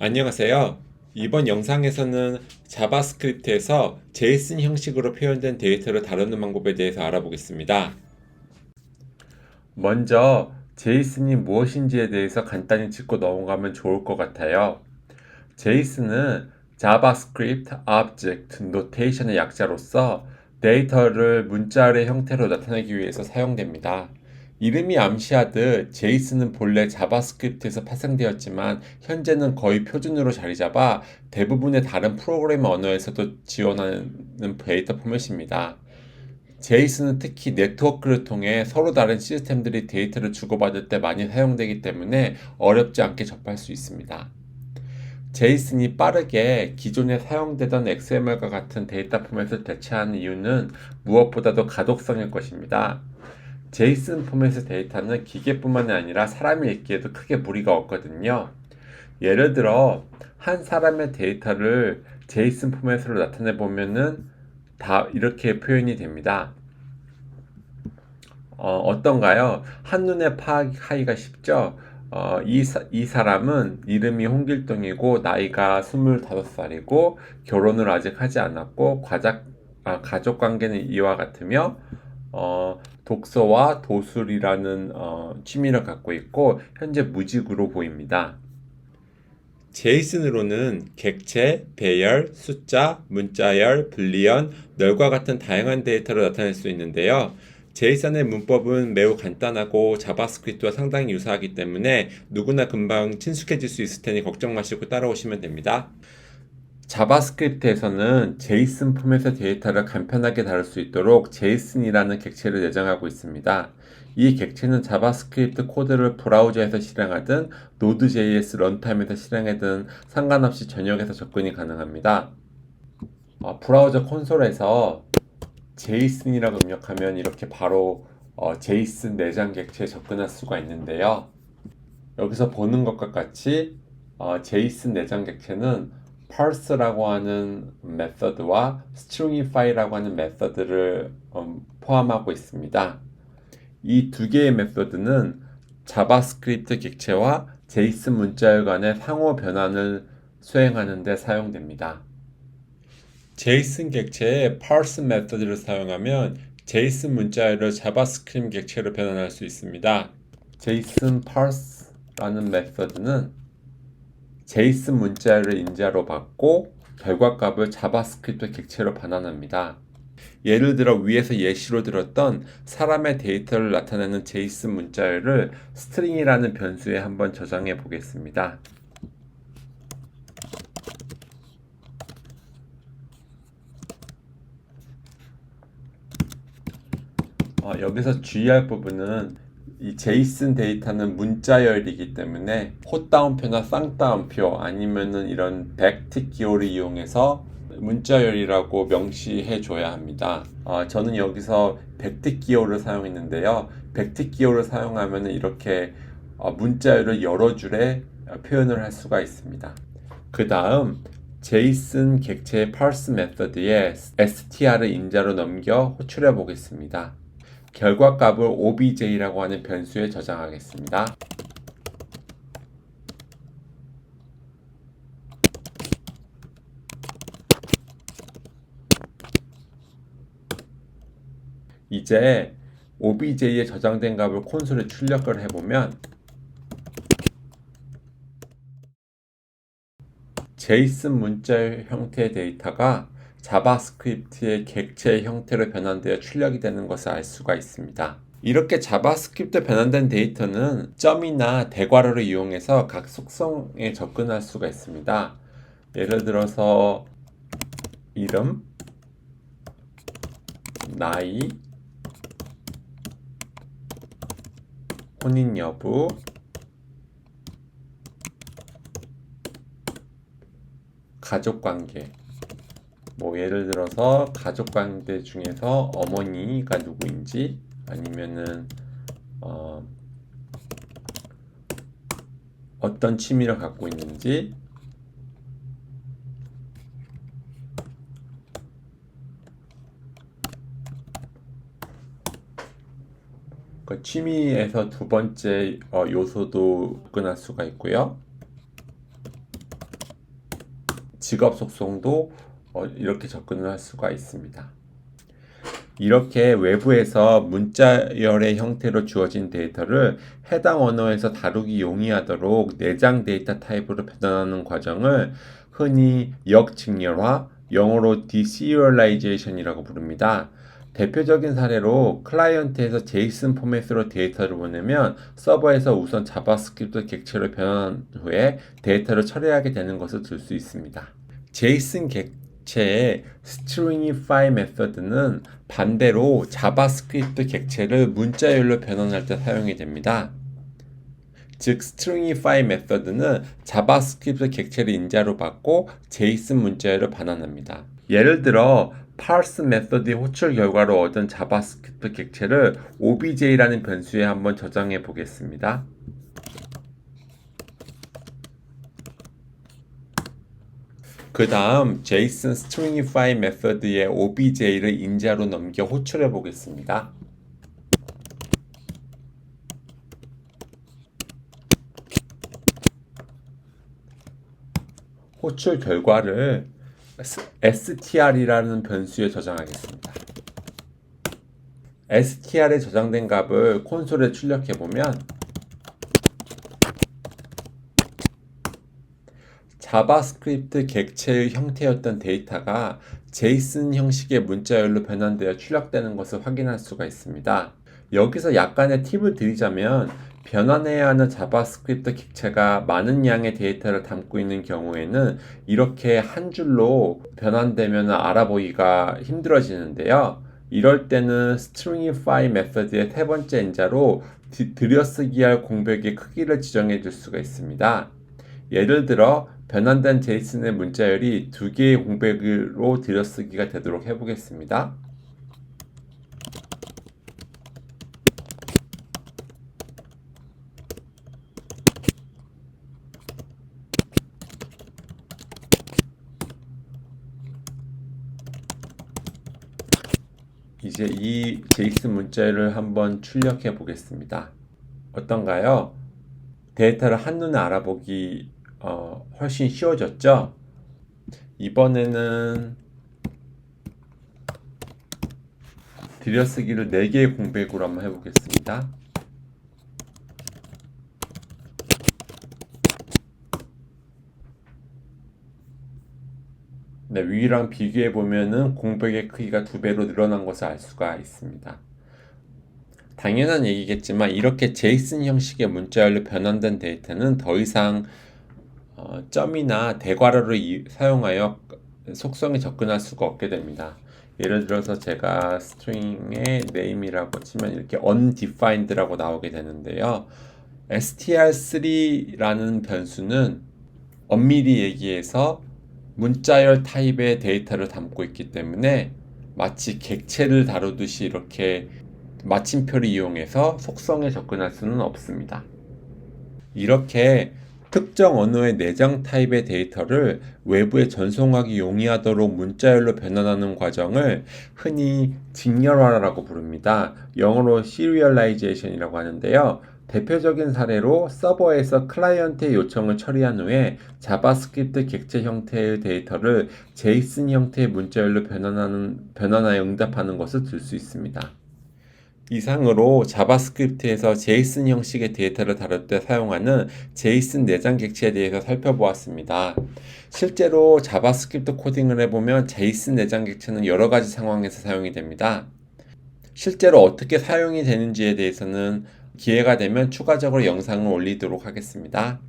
안녕하세요. 이번 영상에서는 자바스크립트에서 제이슨 형식으로 표현된 데이터를 다루는 방법에 대해서 알아보겠습니다. 먼저 제이슨이 무엇인지에 대해서 간단히 짚고 넘어가면 좋을 것 같아요. 제이슨은 자바스크립트 오브젝트 노테이션의 약자로서 데이터를 문자열의 형태로 나타내기 위해서 사용됩니다. 이름이 암시하듯 제이슨은 본래 자바스크립트에서 파생되었지만 현재는 거의 표준으로 자리 잡아 대부분의 다른 프로그래밍 언어에서도 지원하는 데이터 포맷입니다. 제이슨은 특히 네트워크를 통해 서로 다른 시스템들이 데이터를 주고받을 때 많이 사용되기 때문에 어렵지 않게 접할 수 있습니다. 제이슨이 빠르게 기존에 사용되던 XML과 같은 데이터 포맷을 대체하는 이유는 무엇보다도 가독성일 것입니다. 제이슨 포맷의 데이터는 기계뿐만이 아니라 사람이 읽기에도 크게 무리가 없거든요. 예를 들어 한 사람의 데이터를 제이슨 포맷으로 나타내 보면은 다 이렇게 표현이 됩니다. 어떤가요? 한눈에 파악하기가 쉽죠? 이 사람은 이름이 홍길동이고 나이가 25살이고 결혼을 아직 하지 않았고 가족 관계는 이와 같으며 독서와 도술이라는 취미를 갖고 있고 현재 무직으로 보입니다. 제이슨으로는 객체, 배열, 숫자, 문자열, 불리언, 널과 같은 다양한 데이터를 나타낼 수 있는데요. 제이슨의 문법은 매우 간단하고 자바스크립트와 상당히 유사하기 때문에 누구나 금방 친숙해질 수 있을 테니 걱정 마시고 따라오시면 됩니다. 자바스크립트에서는 제이슨 포맷의 데이터를 간편하게 다룰 수 있도록 제이슨이라는 객체를 내정하고 있습니다. 이 객체는 자바스크립트 코드를 브라우저에서 실행하든 노드.js 런타임에서 실행하든 상관없이 전역에서 접근이 가능합니다. 브라우저 콘솔에서 제이슨이라고 입력하면 이렇게 바로 제이슨 내장 객체에 접근할 수가 있는데요. 여기서 보는 것과 같이 제이슨 내장 객체는 parse라고 하는 메서드와 stringify라고 하는 메서드를 포함하고 있습니다. 이 두 개의 메서드는 자바스크립트 객체와 제이슨 문자열 간의 상호 변환을 수행하는 데 사용됩니다. 제이슨 객체의 parse 메서드를 사용하면 제이슨 문자열을 자바스크립트 객체로 변환할 수 있습니다. 제이슨 parse라는 메서드는 제이슨 문자열을 인자로 받고 결과값을 자바스크립트 객체로 반환합니다. 예를 들어 위에서 예시로 들었던 사람의 데이터를 나타내는 제이슨 문자열을 스트링이라는 변수에 한번 저장해 보겠습니다. 여기서 주의할 부분은 이 제이슨 데이터는 문자열이기 때문에 콧다운표나 쌍따옴표 아니면은 이런 백틱 기호를 이용해서 문자열이라고 명시해 줘야 합니다. 저는 여기서 백틱 기호를 사용했는데요. 백틱 기호를 사용하면 이렇게 문자열을 여러 줄에 표현을 할 수가 있습니다. 그 다음 제이슨 객체의 parse 메서드에 str을 인자로 넘겨 호출해 보겠습니다. 결과값을 obj라고 하는 변수에 저장하겠습니다. 이제 obj에 저장된 값을 콘솔에 출력을 해보면 제이슨 문자 형태의 데이터가 자바스크립트의 객체 형태로 변환되어 출력이 되는 것을 알 수가 있습니다. 이렇게 자바스크립트 변환된 데이터는 점이나 대괄호를 이용해서 각 속성에 접근할 수가 있습니다. 예를 들어서 이름, 나이, 혼인 여부, 가족관계. 예를 들어서 가족관계 중에서 어머니가 누구인지 아니면은 어떤 취미를 갖고 있는지 그 취미에서 두 번째 요소도 접근할 수가 있고요. 직업 속성도 이렇게 접근을 할 수가 있습니다. 이렇게 외부에서 문자열의 형태로 주어진 데이터를 해당 언어에서 다루기 용이하도록 내장 데이터 타입으로 변환하는 과정을 흔히 역직렬화, 영어로 deserialization이라고 부릅니다. 대표적인 사례로 클라이언트에서 JSON 포맷으로 데이터를 보내면 서버에서 우선 자바스크립트 객체로 변환한 후에 데이터를 처리하게 되는 것을 들 수 있습니다. JSON 객체의 stringify 메서드는 반대로 자바스크립트 객체를 문자열로 변환할 때 사용이 됩니다. 즉 stringify 메서드는 자바스크립트 객체를 인자로 받고 JSON 문자열로 반환합니다. 예를 들어 parse 메서드의 호출 결과로 얻은 자바스크립트 객체를 obj라는 변수에 한번 저장해 보겠습니다. 그 다음 JSON stringify 메서드의 obj를 인자로 넘겨 호출해 보겠습니다. 호출 결과를 str이라는 변수에 저장하겠습니다. str에 저장된 값을 콘솔에 출력해 보면 자바스크립트 객체의 형태였던 데이터가 JSON 형식의 문자열로 변환되어 출력되는 것을 확인할 수가 있습니다. 여기서 약간의 팁을 드리자면 변환해야 하는 자바스크립트 객체가 많은 양의 데이터를 담고 있는 경우에는 이렇게 한 줄로 변환되면 알아보기가 힘들어지는데요. 이럴 때는 stringify 메서드의 세 번째 인자로 들여쓰기 할 공백의 크기를 지정해 줄 수가 있습니다. 예를 들어 변환된 JSON의 문자열이 2개의 공백으로 들여쓰기가 되도록 해보겠습니다. 이제 이 JSON 문자열을 한번 출력해 보겠습니다. 어떤가요? 데이터를 한눈에 알아보기 훨씬 쉬워졌죠? 이번에는 들여쓰기를 4개의 공백으로 한번 해보겠습니다. 네, 위랑 비교해 보면은 공백의 크기가 2배로 늘어난 것을 알 수가 있습니다. 당연한 얘기겠지만 이렇게 JSON 형식의 문자열로 변환된 데이터는 더 이상 점이나 대괄호를 사용하여 속성에 접근할 수가 없게 됩니다. 예를 들어서 제가 string의 name이라고 치면 이렇게 undefined라고 나오게 되는데요. str3라는 변수는 엄밀히 얘기해서 문자열 타입의 데이터를 담고 있기 때문에 마치 객체를 다루듯이 이렇게 마침표를 이용해서 속성에 접근할 수는 없습니다. 이렇게 특정 언어의 내장 타입의 데이터를 외부에 전송하기 용이하도록 문자열로 변환하는 과정을 흔히 직렬화라고 부릅니다. 영어로 serialization이라고 하는데요. 대표적인 사례로 서버에서 클라이언트의 요청을 처리한 후에 자바스크립트 객체 형태의 데이터를 JSON 형태의 문자열로 변환하여 응답하는 것을 들 수 있습니다. 이상으로 자바스크립트에서 JSON 형식의 데이터를 다룰 때 사용하는 JSON 내장 객체에 대해서 살펴보았습니다. 실제로 자바스크립트 코딩을 해보면 JSON 내장 객체는 여러 가지 상황에서 사용이 됩니다. 실제로 어떻게 사용이 되는지에 대해서는 기회가 되면 추가적으로 영상을 올리도록 하겠습니다.